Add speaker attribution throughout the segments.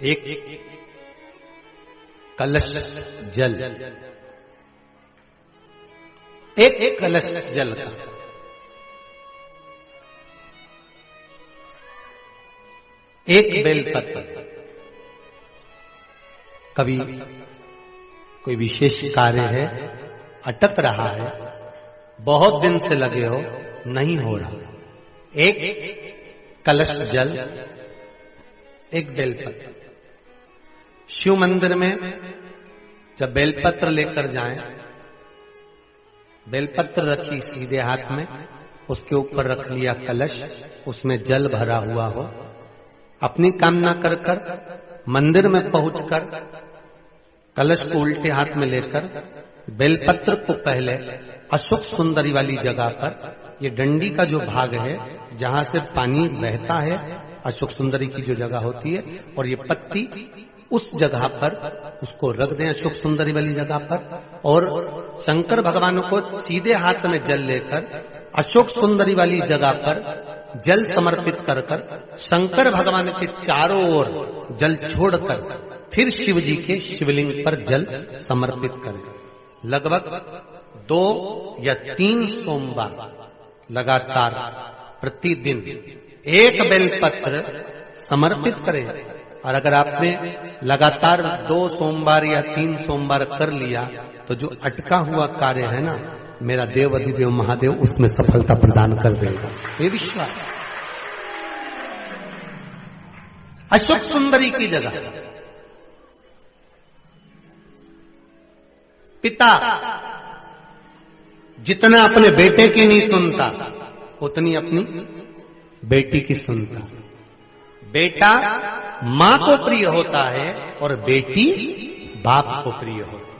Speaker 1: एक कलश जल, एक कलश जल का एक बेलपत्र। कभी कोई विशेष कार्य है, अटक रहा है, बहुत दिन से लगे हो, नहीं हो रहा, एक कलश जल, एक बेलपत्र। शिव मंदिर में जब बेलपत्र लेकर जाएं, बेलपत्र रखी सीधे हाथ में, उसके ऊपर रख लिया कलश, उसमें जल भरा हुआ हो, अपनी कामना कर कर मंदिर में पहुंचकर कलश को उल्टे हाथ में लेकर बेलपत्र को पहले अशोक सुंदरी वाली जगह पर, ये डंडी का जो भाग है जहां से पानी बहता है, अशोक सुंदरी की जो जगह होती है, और ये पत्ती उस जगह पर उसको रख दें, अशोक सुंदरी वाली जगह पर, और शंकर भगवान को सीधे हाथ में जल लेकर अशोक सुंदरी वाली जगह पर जल समर्पित कर कर शंकर भगवान के चारों ओर जल छोड़कर फिर शिव जी के शिवलिंग पर जल समर्पित करें। लगभग 2 या 3 सोमवार लगातार प्रतिदिन एक बेलपत्र समर्पित करें। और अगर आपने लगातार 2 सोमवार या 3 सोमवार कर लिया तो जो अटका हुआ कार्य है ना, मेरा देव अधिदेव महादेव उसमें सफलता प्रदान कर देगा, ये विश्वास। अशोक सुंदरी की जगह पिता जितना अपने बेटे की नहीं सुनता, उतनी अपनी बेटी की सुनता। बेटा मां को प्रिय होता है और बेटी बाप को प्रिय होती है,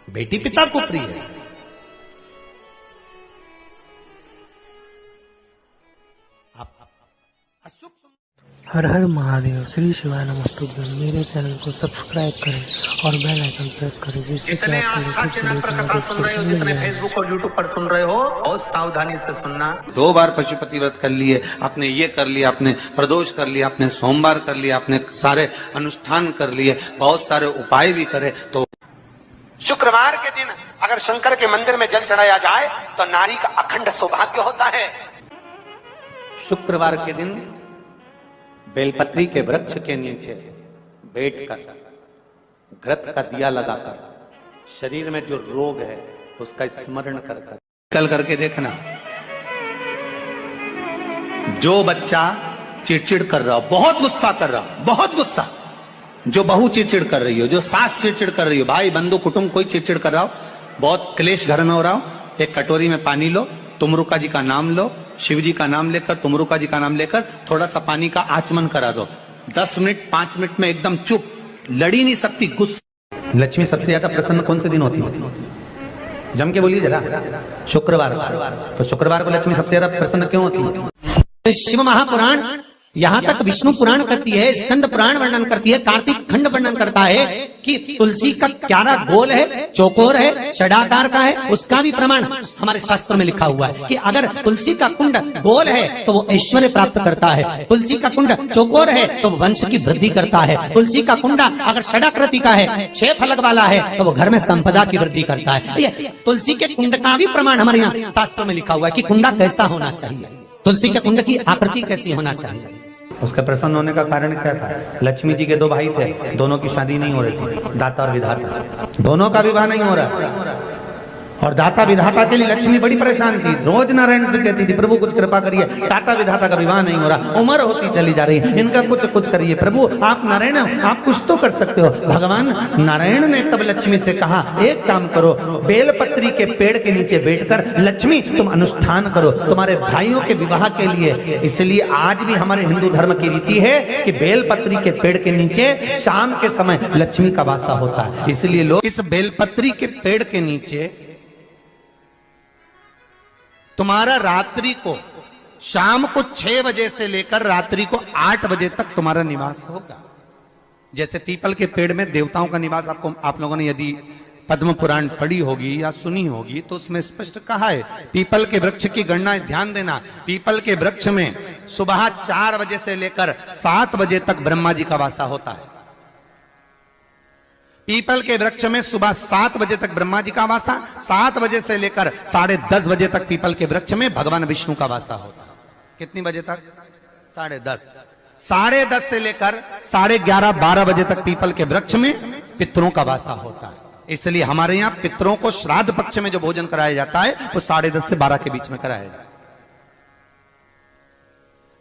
Speaker 1: बेटी पिता को प्रिय है।
Speaker 2: हर हर महादेव, श्री शिवाय नमस्तुभ्यं। मेरे चैनल को सब्सक्राइब करें और बेल आइकन प्रेस करें, जिससे कि आप
Speaker 1: सुन रहे हो, जितने फेसबुक और यूट्यूब पर सुन रहे हो, बहुत सावधानी से सुनना। 2 बार पशुपति व्रत कर लिए आपने, ये कर लिया आपने, प्रदोष कर लिया आपने, सोमवार कर लिया आपने, सारे अनुष्ठान कर लिए, बहुत सारे उपाय भी करे, तो शुक्रवार के दिन अगर शंकर के मंदिर में जल चढ़ाया जाए तो नारी का अखंड सौभाग्य होता है। शुक्रवार के दिन बेलपत्री के वृक्ष के नीचे बैठकर घृत का दिया लगाकर शरीर में जो रोग है उसका स्मरण कर कर कल करके देखना। जो बच्चा चिड़चिड़ कर रहा हो, बहुत गुस्सा कर रहा हो, बहुत गुस्सा, जो बहू चिड़चिड़ कर रही हो, जो सास चिड़चिड़ कर रही हो, भाई बंधु कुटुंब कोई चिड़चिड़ कर रहा हो, बहुत क्लेश घर में हो रहा हो, एक कटोरी में पानी लो, तुमरुका जी का नाम लो, शिव जी का नाम लेकर, तुमरुका जी का नाम लेकर थोड़ा सा पानी का आचमन करा दो। 10 मिनट 5 मिनट में एकदम चुप, लड़ी नहीं सकती, गुस्सा। लक्ष्मी सबसे ज्यादा प्रसन्न कौन से दिन होती है? जम के बोलिए जरा। शुक्रवार। तो शुक्रवार को लक्ष्मी सबसे ज्यादा प्रसन्न क्यों होती है? शिव महापुराण, यहाँ तक विष्णु पुराण करती है, स्कंद पुराण वर्णन करती है, कार्तिक खंड वर्णन करता है कि तुलसी का क्यारा गोल है, चौकोर है, षडाकार का है। उसका भी प्रमाण हमारे शास्त्र में लिखा हुआ है कि अगर तुलसी का कुंड गोल है तो वो ऐश्वर्य प्राप्त करता है, तुलसी का कुंड चौकोर है तो वंश की वृद्धि करता है, तुलसी का कुंडा अगर षडाकृति का है, 6 फलक वाला है, तो वो घर में संपदा की वृद्धि करता है। ये तुलसी के कुंड का भी प्रमाण हमारे यहाँ शास्त्र में लिखा हुआ है कि कुंडा कैसा होना चाहिए, तुलसी के कुंड की आकृति कैसी होना चाहिए। उसका प्रसन्न होने का कारण क्या था? लक्ष्मी जी के 2 भाई थे, दोनों की शादी नहीं हो रही थी, दाता और विधाता, दोनों का विवाह नहीं हो रहा। और दाता विधाता के लिए लक्ष्मी बड़ी परेशान थी, रोज नारायण से कहती थी प्रभु कुछ कृपा करिए, दाता विधाता का विवाह नहीं हो रहा, उम्र होती चली जा रही है, इनका कुछ करिए प्रभु, आप नारायण आप कुछ तो कर सकते हो। भगवान नारायण ने तब लक्ष्मी से कहा, एक काम करो, बेलपत्री के पेड़ के नीचे बैठकर लक्ष्मी तुम अनुष्ठान करो तुम्हारे भाइयों के विवाह के लिए। इसलिए आज भी हमारे हिंदू धर्म की रीति है कि बेलपत्री के पेड़ के नीचे शाम के समय लक्ष्मी का वासा होता है। इसलिए लोग इस बेलपत्री के पेड़ के नीचे तुम्हारा रात्रि को, शाम को 6 बजे से लेकर रात्रि को 8 बजे तक तुम्हारा निवास होगा। जैसे पीपल के पेड़ में देवताओं का निवास, आपको आप लोगों ने यदि पद्म पुराण पढ़ी होगी या सुनी होगी तो उसमें स्पष्ट कहा है, पीपल के वृक्ष की गणना ध्यान देना, पीपल के वृक्ष में सुबह 4 बजे से लेकर 7 बजे तक ब्रह्मा जी का वासा होता है। पीपल के वृक्ष में सुबह 7 बजे तक ब्रह्मा जी का वासा, 7 बजे से लेकर 10:30 बजे तक पीपल के वृक्ष में भगवान विष्णु का वासा होता है। कितनी बजे तक? 10:30। 10:30 से लेकर 11:30 12 बजे तक पीपल के वृक्ष में पितरों का वासा होता है। इसलिए हमारे यहां पितरों को श्राद्ध पक्ष में जो भोजन कराया जाता है वो 10:30 से 12 के बीच में कराया जाता है।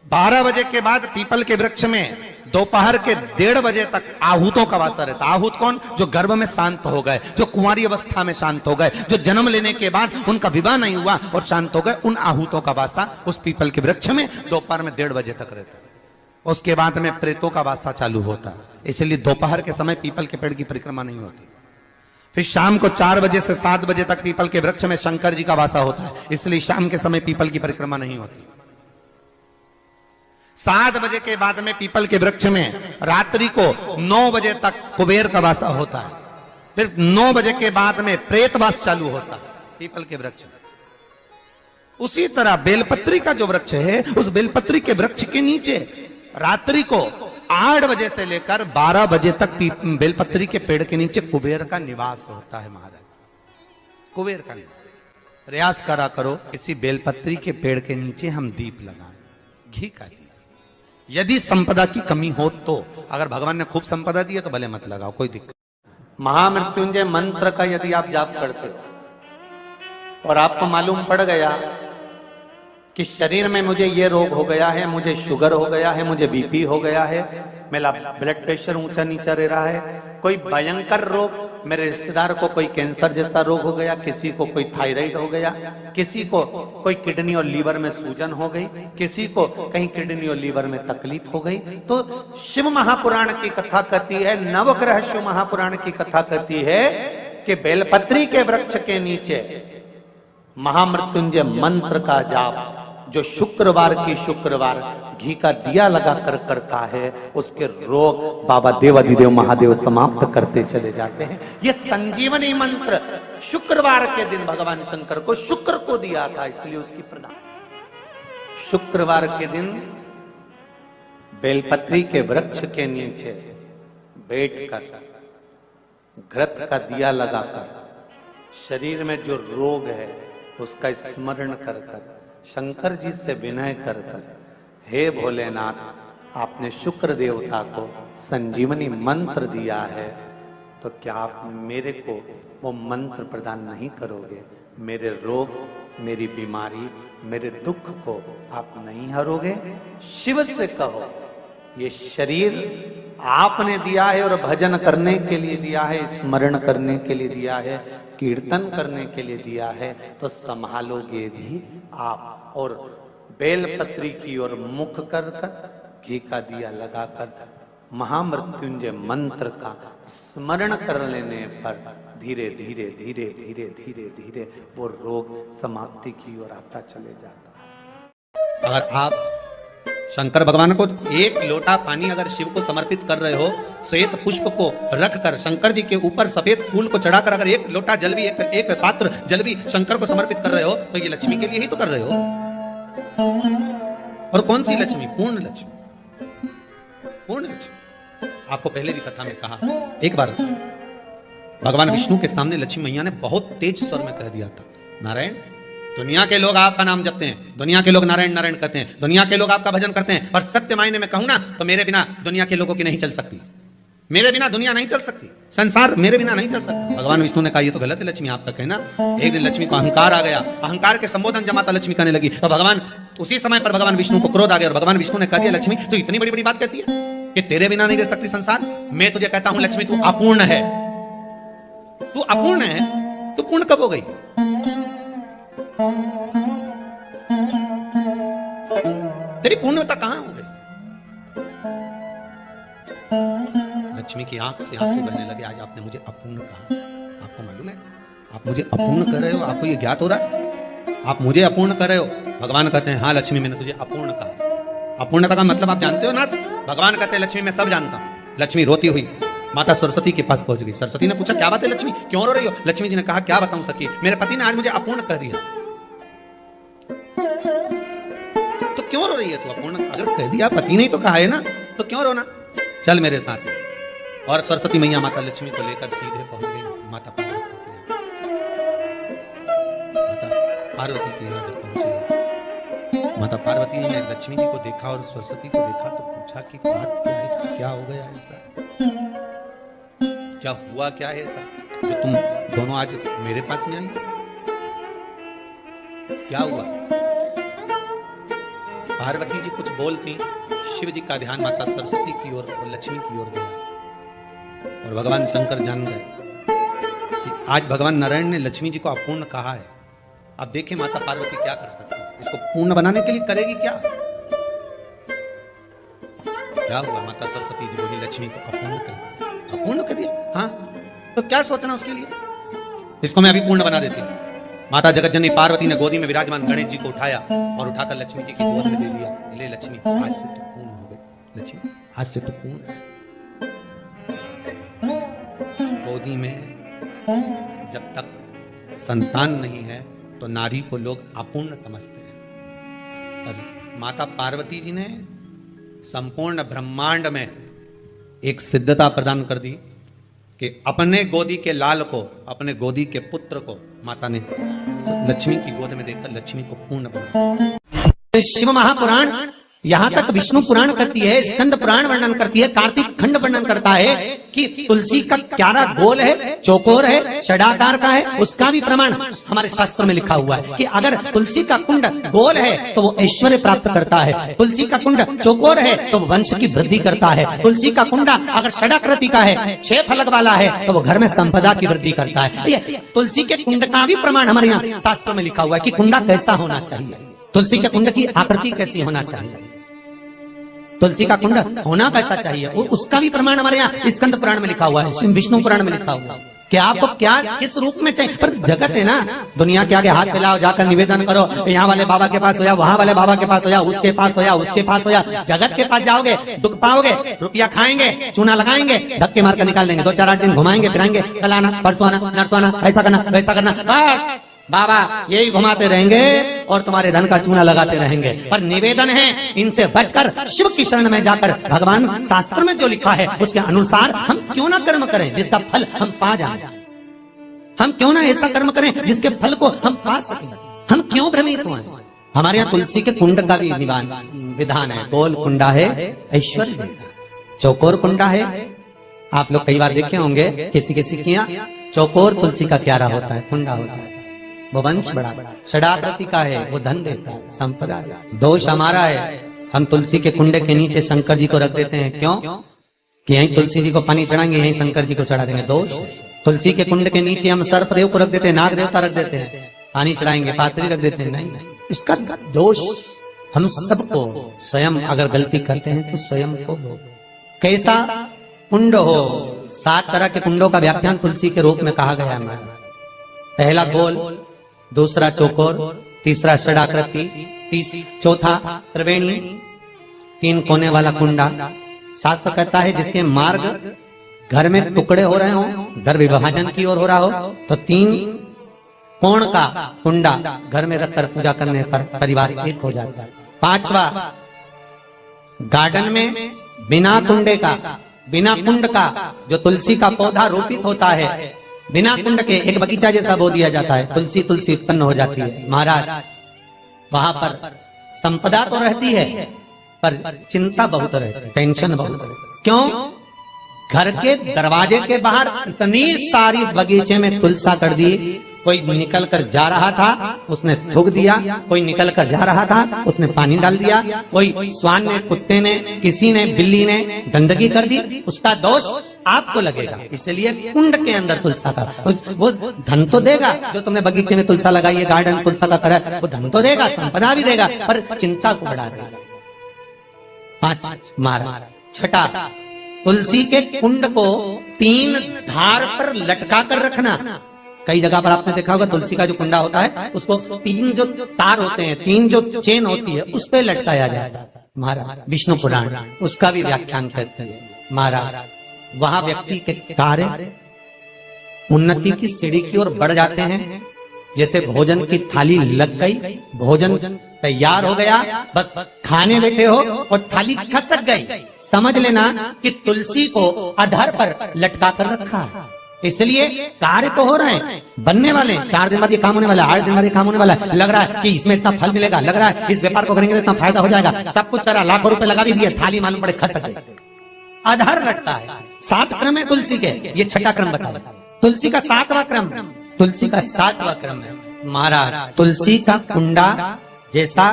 Speaker 1: 12 बजे के बाद पीपल के वृक्ष में दोपहर के 1:30 बजे तक आहूतों का वासा रहता है। आहूत कौन? जो गर्भ में शांत हो गए, जो कुंवारी अवस्था में शांत हो गए, जो जन्म लेने के बाद उनका विवाह नहीं हुआ और शांत हो गए, उन आहूतों का वासा उस पीपल के वृक्ष में दोपहर में 1:30 बजे तक रहता है। उसके बाद में प्रेतों का वासा चालू होता है। इसलिए दोपहर के समय पीपल के पेड़ की परिक्रमा नहीं होती। फिर शाम को 4 बजे से 7 बजे तक पीपल के वृक्ष में शंकर जी का वासा होता है। इसलिए शाम के समय पीपल की परिक्रमा नहीं होती। 7 बजे के बाद में पीपल के वृक्ष में रात्रि को 9 बजे तक कुबेर का वासा होता है। फिर 9 बजे के बाद में प्रेतवास चालू होता है पीपल के वृक्ष में। उसी तरह बेलपत्री का जो वृक्ष है, उस बेलपत्री के वृक्ष के नीचे रात्रि को 8 बजे से लेकर 12 बजे तक बेलपत्री के पेड़ के नीचे कुबेर का निवास होता है। महाराज, कुबेर का निवास। प्रयास करा करो इसी बेलपत्री के पेड़ के नीचे हम दीप लगाएं, घी का दिया। यदि संपदा की कमी हो तो, अगर भगवान ने खूब संपदा दी है तो भले मत लगाओ, कोई दिक्कत। महामृत्युंजय मंत्र का यदि आप जाप करते हो और आपको मालूम पड़ गया कि शरीर में मुझे ये रोग हो गया है, मुझे शुगर हो गया है, मुझे बीपी हो गया है, मेरा ब्लड प्रेशर ऊंचा नीचा रह रहा है, कोई भयंकर रोग, मेरे रिश्तेदार को कोई कैंसर जैसा रोग हो गया, किसी को कोई थायराइड हो गया, किसी को कोई किडनी और लीवर में सूजन हो गई, किसी को कहीं किडनी और लीवर में तकलीफ हो गई, तो शिव महापुराण की कथा कहती है, नवग्रह शिव महापुराण की कथा कहती है कि बेलपत्री के वृक्ष के नीचे महामृत्युंजय मंत्र का जाप जो शुक्रवार की शुक्रवार घी का दिया लगा कर करता है, उसके रोग बाबा देवाधिदेव महादेव समाप्त करते चले जाते हैं। ये संजीवनी मंत्र शुक्रवार के दिन भगवान शंकर को शुक्र को दिया था, इसलिए उसकी प्रणाम। शुक्रवार के दिन बेलपत्री के वृक्ष के नीचे बैठकर घृत का दिया लगाकर शरीर में जो रोग है उसका स्मरण कर कर शंकर जी से विनय कर कर, हे भोलेनाथ, आपने शुक्र देवता को संजीवनी मंत्र दिया है, तो क्या आप मेरे को वो मंत्र प्रदान नहीं करोगे? मेरे रोग, मेरी बीमारी, मेरे दुख को आप नहीं हरोगे? शिव से कहो, ये शरीर आपने दिया है और भजन करने के लिए दिया है, स्मरण करने के लिए दिया है, कीर्तन करने के लिए दिया है, तो संभालोगे भी आप। और बेलपत्री की ओर मुख कर कर घी का दिया लगाकर महामृत्युंजय मंत्र का स्मरण कर लेने पर धीरे धीरे धीरे धीरे धीरे धीरे वो रोग समाप्ति की ओर आता चले जाता। अगर आप शंकर भगवान को एक लोटा पानी अगर शिव को समर्पित कर रहे हो, श्वेत पुष्प को रखकर शंकर जी के ऊपर सफेद फूल को चढ़ाकर अगर एक लोटा जल भी, एक पात्र जल भी शंकर को समर्पित कर रहे हो, तो ये लक्ष्मी के लिए ही तो कर रहे हो। और कौन सी लक्ष्मी? पूर्ण लक्ष्मी, पूर्ण लक्ष्मी। आपको पहले भी कथा में कहा, एक बार भगवान विष्णु के सामने लक्ष्मी मैया ने बहुत तेज स्वर में कह दिया था, नारायण, दुनिया के लोग आपका नाम जपते हैं, दुनिया के लोग नारायण नारायण कहते हैं, दुनिया के लोग आपका भजन करते हैं, पर सत्य मायने में कहूं ना तो मेरे बिना दुनिया के लोगों की नहीं चल सकती, मेरे बिना दुनिया नहीं चल सकती, संसार मेरे बिना नहीं चल सकता। भगवान विष्णु ने कहा ये तो गलत है लक्ष्मी आपका कहना। एक दिन लक्ष्मी को अहंकार आ गया, अहंकार के संबोधन जमाता लक्ष्मी कहने लगी, तो भगवान उसी समय पर भगवान विष्णु को क्रोध आ गया और भगवान विष्णु ने कह दिया, लक्ष्मी तो इतनी बड़ी बड़ी बात कहती है कि तेरे बिना नहीं रह सकती संसार? मैं तुझे कहता हूं लक्ष्मी, तू अपूर्ण है, तू अपूर्ण है, तू पूर्ण कब हो गई? तेरी पूर्णता कहां हो गई? लक्ष्मी की आंख से आंसू बहने लगे। आज आपने मुझे अपूर्ण कहा, आपको मालूम है आप मुझे अपूर्ण कर रहे हो? आपको ये ज्ञात हो रहा है आप मुझे अपूर्ण कर रहे हो? भगवान कहते हैं हाँ लक्ष्मी, मैंने तुझे अपूर्ण कहा। अपूर्णता का मतलब आप जानते हो ना? भगवान कहते हैं लक्ष्मी मैं सब जानता हूं। लक्ष्मी रोती हुई माता सरस्वती के पास पहुंच गई। सरस्वती ने पूछा क्या बात है लक्ष्मी, क्यों रो रही हो? लक्ष्मी जी ने कहा क्या बताऊं सखी, मेरे पति ने आज मुझे अपूर्ण कर दिया। तो क्यों रो रही है तू? अपूर्ण अगर कह दिया, पति ने ही तो कहा है ना, तो क्यों रोना? चल मेरे साथ। और सरस्वती मैया माता लक्ष्मी को लेकर सीधे पहुंच गई माता पार्वती के यहाँ। माता पार्वती के यहाँ जब पहुंचे, माता पार्वती ने लक्ष्मी जी को देखा और सरस्वती को देखा तो पूछा कि बात क्या है, क्या हो गया ऐसा, क्या हुआ, क्या है ऐसा जो तुम दोनों आज मेरे पास में आई? क्या हुआ? पार्वती जी कुछ बोलती, शिव जी का ध्यान माता सरस्वती की ओर और लक्ष्मी की ओर गया और भगवान शंकर जान गए कि आज भगवान नारायण ने लक्ष्मी जी को अपूर्ण कहा है। अब देखें माता पार्वती क्या कर सकती है, इसको पूर्ण बनाने के लिए करेगी क्या? क्या हुआ? माता सरस्वती जी बोली लक्ष्मी को अपूर्ण कर दिया। अपूर्ण कर दिया? हाँ, तो क्या सोचना उसके लिए, इसको मैं अभी पूर्ण बना देती हूँ। माता जगतजननी पार्वती ने गोदी में विराजमान गणेश जी को उठाया और उठाकर लक्ष्मी जी की गोद में दे दिया। ले लक्ष्मी, आज से तो पूर्ण हो गई। लक्ष्मी आज से तो पूर्ण है। गोदी में जब तक संतान नहीं है तो नारी को लोग अपूर्ण समझते हैं, पर माता पार्वती जी ने संपूर्ण ब्रह्मांड में एक सिद्धता प्रदान कर दी कि अपने गोदी के लाल को, अपने गोदी के पुत्र को माता ने लक्ष्मी की गोद में देकर लक्ष्मी को पूर्ण बनाया।
Speaker 3: शिव महापुराण यहाँ तक विष्णु पुराण करती है, स्कंद पुराण वर्णन करती है, कार्तिक खंड वर्णन करता है कि तुलसी का क्यारा गोल है, चौकोर है, षडाकार का है। उसका भी प्रमाण हमारे शास्त्र में लिखा हुआ है कि अगर तुलसी का कुंड गोल है तो वो ऐश्वर्य प्राप्त करता है, तुलसी का कुंड चौकोर है तो वंश की वृद्धि करता है, तुलसी का कुंडा अगर षडाकृति का है, 6 फलक वाला है तो वो घर में संपदा की वृद्धि करता है। ये तुलसी के कुंड का भी प्रमाण हमारे यहाँ शास्त्र में लिखा हुआ है कि कुंडा कैसा होना चाहिए, तुलसी के कुंड की आकृति कैसी होना चाहिए, तुलसी का कुंड होना कैसा चाहिए, उसका भी प्रमाण हमारे यहाँ स्कंद पुराण में लिखा हुआ है, विष्णु पुराण में लिखा हुआ है कि आपको क्या किस रूप में चाहिए। पर जगत है ना, दुनिया के आगे हाथ फैलाओ, जाकर निवेदन करो, यहाँ वाले बाबा के पास हो या वहाँ वाले बाबा के पास हो या उसके पास हो या उसके पास हो या जगत के पास जाओगे, दुख पाओगे, रुपया खाएंगे, चूना लगाएंगे, धक्के मारकर निकाल देंगे, 2-4-8 दिन घुमाएंगे फिराएंगे, कल आना परसों आना नरसों आना, ऐसा करना वैसा करना, बस बाबा यही घुमाते रहेंगे और तुम्हारे धन का चूना लगाते रहेंगे। पर निवेदन है इनसे बचकर शिव की शरण में जाकर भगवान शास्त्र में जो लिखा है उसके अनुसार हम क्यों ना कर्म करें जिसका फल हम पा जाएं। हम क्यों ना ऐसा कर्म करें जिसके फल को हम पा सकें। हम क्यों भ्रमित हुए? हमारे यहाँ तुलसी के कुंड का भी विधान है। गोल कुंडा है ऐश्वर्य देगा, चौकोर कुंडा है, आप लोग कई बार देखे होंगे किसी किसी के यहाँ चौकोर तुलसी का क्यारा होता है, कुंडा होता है, वो वंश बड़ा, षडाकृति का है, वो धन देता है, संपदा। दोष हमारा है, हम तुलसी के कुंडे के नीचे शंकर जी को रख देते हैं। क्यों? कि यहीं तुलसी जी को पानी चढ़ाएंगे, यहीं शंकर जी को चढ़ा देंगे। दोष। तुलसी के कुंड के नीचे हम सर्पदेव को रख देते हैं, नाग देवता रख देते हैं, पानी चढ़ाएंगे, पात्री रख देते हैं। नहीं, इसका दोष हम सबको स्वयं अगर गलती करते हैं तो स्वयं को। कैसा कुंड हो, 7 तरह के कुंडों का व्याख्यान तुलसी के रूप में कहा गया है। पहला गोल, दूसरा चौकोर, तीसरा षडाकृति, चौथा त्रिवेणी, 3 कोने वाला कुंडा। शास्त्र कहता है जिसके मार्ग घर में टुकड़े हो रहे हो, घर विभाजन की ओर हो रहा हो, तो 3 कोण का कुंडा घर में रखकर पूजा करने पर परिवार एक हो जाता है। 5वां, गार्डन में बिना कुंडे का, बिना कुंड का जो तुलसी का पौधा रोपित होता है, बिना कुंड के एक बगीचा जैसा बो दिया जाता है, तुलसी तुलसी उत्पन्न हो जाती है। महाराज वहां पर संपदा तो रहती है पर चिंता बहुत रहती है, टेंशन बहुत रहती है। क्यों? घर के दरवाजे के बाहर इतनी सारी बगीचे में तुलसा कर दी, कोई निकल कर जा रहा था उसने थूक दिया, कोई निकल कर जा रहा था उसने पानी डाल दिया, कोई श्वान ने, कुत्ते ने, किसी ने, बिल्ली ने गंदगी कर दी, उसका दोष आपको लगेगा। इसलिए कुंड के अंदर तुलसा का वो धन तो देगा, जो तुमने बगीचे में तुलसा लगाई है, गार्डन तुलसा का करा, वो धन तो देगा, संपदा भी देगा, पर चिंता को बढ़ा देगा। 5 मारा। 6, तुलसी के कुंड को 3 धार पर लटका कर रखना। कई जगह पर आपने देखा होगा तुलसी का जो कुंडा होता है उसको 3 जो तार होते हैं, 3 जो चेन होती है, उस पे लटकाया जाता है। महाराज विष्णु पुराण उसका भी व्याख्यान करते हैं। महाराज वहां व्यक्ति के कार्य उन्नति की सीढ़ी की ओर बढ़ जाते हैं। जैसे भोजन की थाली लग गई, भोजन तैयार हो गया, बस खाने बैठे हो और थाली खसक गई, समझ लेना कि तुलसी को अधर पर लटका कर रखा है। इसलिए कार्य तो हो रहे हैं, बनने वाले हैं, 4 दिन बाद ये काम होने वाला है, 8 दिन बाद ये काम होने वाला है, लग रहा है कि इसमें इतना फल मिलेगा, लग रहा है इस व्यापार को करेंगे तो इतना फायदा हो जाएगा, सब कुछ सारा लाखों रुपए लगा भी दिए, थाली मालूम पड़े खसक गई, अधर लटका है। 7 क्रम है तुलसी के, ये 6ठा क्रम बताओ। तुलसी का 7वां क्रम, तुलसी का 7वां क्रम है महाराज, तुलसी का कुंडा जैसा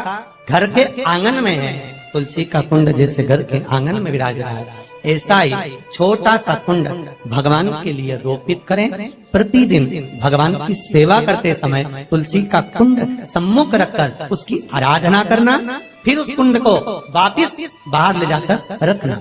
Speaker 3: घर के आंगन में है, तुलसी का कुंड जैसे घर के आंगन में विराज रहा है, ऐसा ही छोटा सा कुंड भगवान के लिए रोपित करें। प्रतिदिन भगवान की सेवा करते समय तुलसी का कुंड सम्मुख रखकर उसकी आराधना करना, फिर उस कुंड को वापिस बाहर ले जाकर रखना।